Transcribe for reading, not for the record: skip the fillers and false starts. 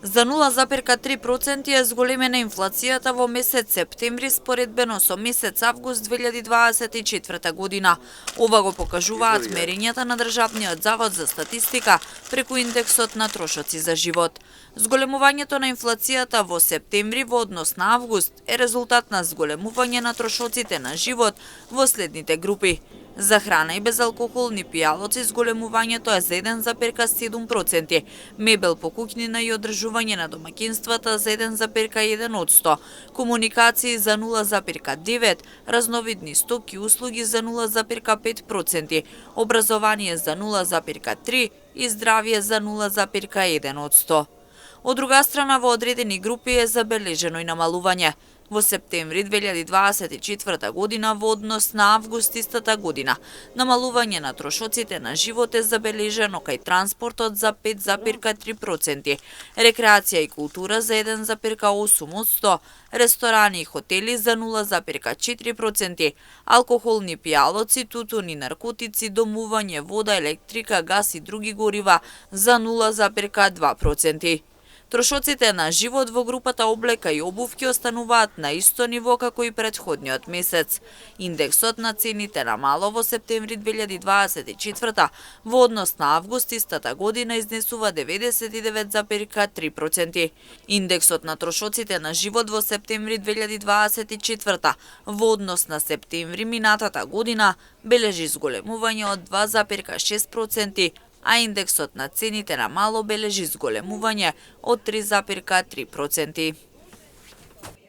За 0,3% е зголемена инфлацијата во месец септември споредбено со месец август 2024 година. Ова го покажуваат мерењата на Државниот завод за статистика преку индексот на трошоци за живот. Зголемувањето на инфлацијата во септември во однос на август е резултат на зголемување на трошоците на живот во следните групи. За храна и безалкохолни пијалоци зголемувањето е за 1,7%, мебел по куќнина и одржување на домаќинствата за 1,1%, комуникации за 0,9%, разновидни стоки и услуги за 0,5%, образование за 0,3% и здравје за 0,1%. Од друга страна, во одредени групи е забележено и намалување. Во септември 2024 година во однос на август истата година, намалување на трошоците на живот е забележено кај транспортот за 5,3%, рекреација и култура за 1,8%, ресторани и хотели за 0,4%, алкохолни пијалоци, тутун и наркотици, домување, вода, електрика, гас и други горива за 0,2%. Трошоците на живот во групата облека и обувки остануваат на исто ниво како и претходниот месец. Индексот на цените на мало во септември 2024 во однос на август истата година изнесува 99,3%. Индексот на трошоците на живот во септември 2024 во однос на септември минатата година бележи зголемување од 2,6%, а индексот на цените на мало бележи зголемување од 3,3%.